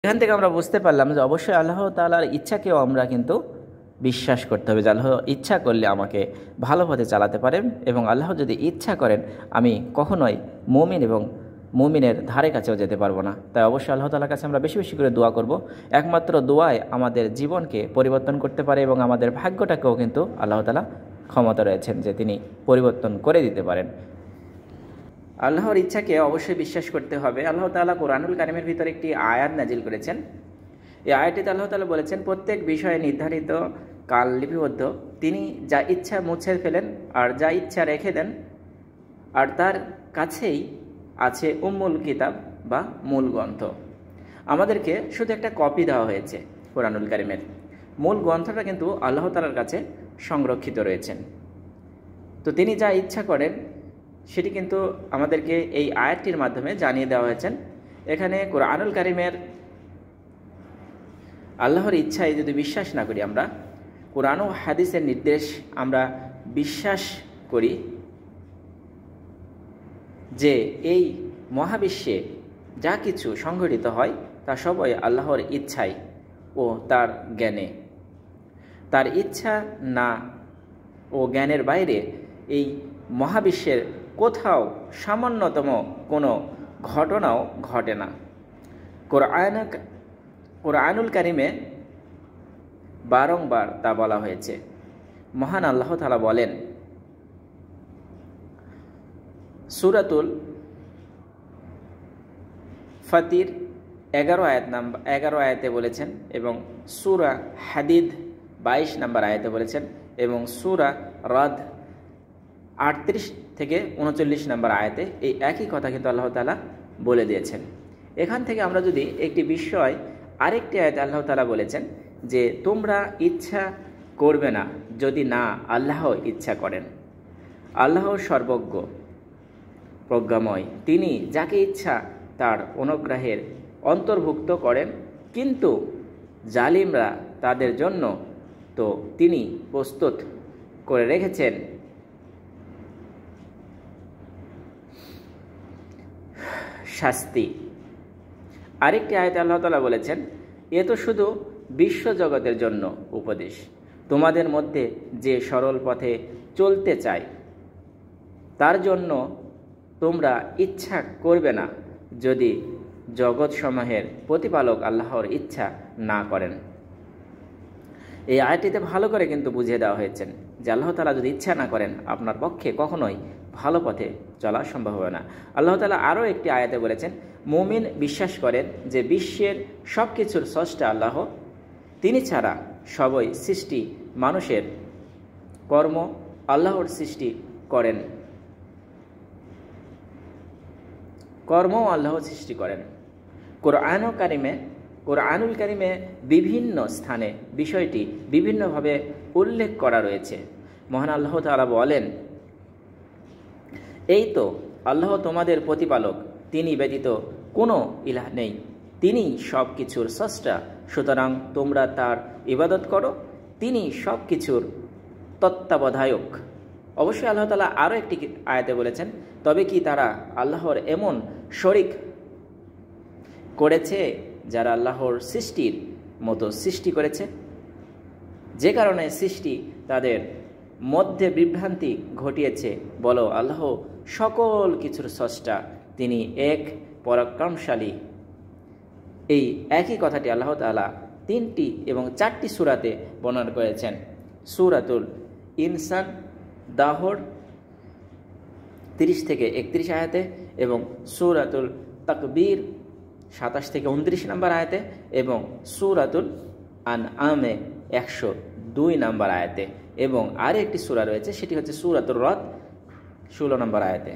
এখান থেকে আমরা বুঝতে পারলাম যে অবশ্যই আল্লাহ তাআলার ইচ্ছাকেও আমরা কিন্তু বিশ্বাস করতে হবে যে আল্লাহ ইচ্ছা করলে আমাকে ভালো পথে চালাতে পারেন, এবং আল্লাহ যদি ইচ্ছা করেন আমি কখনোই মুমিন এবং মুমিনের ধারে কাছেও যেতে পারবো না। তাই অবশ্যই আল্লাহ তাআলার কাছে আমরা বেশি বেশি করে দোয়া করব। একমাত্র দোয়ায় আমাদের জীবনকে পরিবর্তন করতে পারে এবং আমাদের ভাগ্যটাকেও কিন্তু আল্লাহ তাআলা ক্ষমতা রয়েছেন যে তিনি পরিবর্তন করে দিতে পারেন। আল্লাহর ইচ্ছাকে অবশ্যই বিশ্বাস করতে হবে। আল্লাহ তাআলা কোরআনুল কারীমের ভিতরে একটি আয়াত নাজিল করেছেন। এই আয়াতটিতে আল্লাহ তাআলা বলেছেন, প্রত্যেক বিষয়ে নির্ধারিত কাল লিপিবদ্ধ, তিনি যা ইচ্ছা মুছে ফেলেন আর যা ইচ্ছা রেখে দেন, আর তার কাছেই আছে উম্মুল কিতাব বা মূল গ্রন্থ। আমাদেরকে শুধু একটা কপি দেওয়া হয়েছে কোরআনুল কারীমের, মূল গ্রন্থটা কিন্তু আল্লাহ তাআলার কাছে সংরক্ষিত রয়েছেন। তো তিনি যা ইচ্ছা করেন সেটি কিন্তু আমাদেরকে এই আয়াতটির মাধ্যমে জানিয়ে দেওয়া হয়েছেন। এখানে কোরআনুল কারীমের আল্লাহর ইচ্ছায় যদি বিশ্বাস না করি, আমরা কোরআন ও হাদিসের নির্দেশ আমরা বিশ্বাস করি যে এই মহাবিশ্বে যা কিছু সংঘটিত হয় তা সবই আল্লাহর ইচ্ছায় ও তার জ্ঞানে। তার ইচ্ছা না ও জ্ঞানের বাইরে এই মহাবিশ্বের কোথাও সামান্যতম কোনো ঘটনাও ঘটে না। কোরআনুল কারীমে বারংবার তা বলা হয়েছে। মহান আল্লাহ তাআলা বলেন সূরাতুল ফাতির 11 আয়াতে বলেছেন, এবং সূরা হাদিদ 22 নম্বর আয়াতে বলেছেন, এবং সূরা রাদ 38 থেকে 39 নম্বর আয়াতে এই একই কথা কিন্তু আল্লাহ তাআলা বলে দিয়েছেন। এখান থেকে আমরা যদি একটি বিষয়, আরেকটি আয়াতে আল্লাহ তাআলা বলেছেন যে তোমরা ইচ্ছা করবে না যদি না আল্লাহ ইচ্ছা করেন। আল্লাহ সর্বজ্ঞ প্রজ্ঞাময়, তিনি যাকে ইচ্ছা তার অনুগ্রহের অন্তর্ভুক্ত করেন, কিন্তু জালিমরা তাদের জন্য তো তিনি প্রস্তুত করে রেখেছেন শাস্তি। আরেকটি আয়াতে আল্লাহ তাআলা বলেছেন, এ তো শুধু বিশ্বজগতের জন্য উপদেশ, তোমাদের মধ্যে যে সরল পথে চলতে চায় তার জন্য তোমরা ইচ্ছা করবে না যদি জগৎসমূহের প্রতিপালক আল্লাহর ইচ্ছা না করেন। এই আয়াতটিতে ভালো করে কিন্তু বুঝিয়ে দেওয়া হয়েছে যে আল্লাহ তাআলা যদি ইচ্ছা না করেন আপনার পক্ষে কখনোই ভালো পথে চলা সম্ভব হবে না। আল্লাহ তাআলা আরও একটি আয়াতে বলেছেন, মুমিন বিশ্বাস করেন যে বিশ্বের সব কিছুর স্রষ্টা আল্লাহ, তিনি ছাড়া সবই সৃষ্টি মানুষের কর্ম আল্লাহর সৃষ্টি করেন, কর্মও আল্লাহ সৃষ্টি করেন। কোরআনুল কারীমে বিভিন্ন স্থানে বিষয়টি বিভিন্নভাবে উল্লেখ করা রয়েছে। মহান আল্লাহ তাআলা বলেন, এই তো আল্লাহ তোমাদের প্রতিপালক, তিনি ব্যতীত কোনো ইলাহ নেই, তিনি সব কিছুর স্রষ্টা, সুতরাং তোমরা তার ইবাদত করো, তিনি সব কিছুর তত্ত্বাবধায়ক। অবশ্যই আল্লাহ তাআলা আরও একটি আয়াতে বলেছেন, তবে কি তারা আল্লাহর এমন শরিক করেছে যারা আল্লাহর সৃষ্টির মতো সৃষ্টি করেছে, যে কারণে সৃষ্টি তাদের মধ্যে বিভ্রান্তি ঘটিয়েছে। বলো, আল্লাহ সকল কিছুর স্রষ্টা, তিনি এক পরাক্রমশালী। এই একই কথাটি আল্লাহ তাআলা 3টি এবং 4টি সূরাতে বর্ণনা করেছেন। সূরাতুল ইনসান দাহর 30 থেকে 31 আয়াতে, এবং সূরাতুল তাকবীর 27 থেকে 29 নম্বর আয়াতে, এবং সূরাতুল আনআমে 102 নম্বর আয়াতে, এবং আরেকটি সূরা রয়েছে সেটি হচ্ছে সূরাতুর রাদ 16 নম্বর আয়াতে।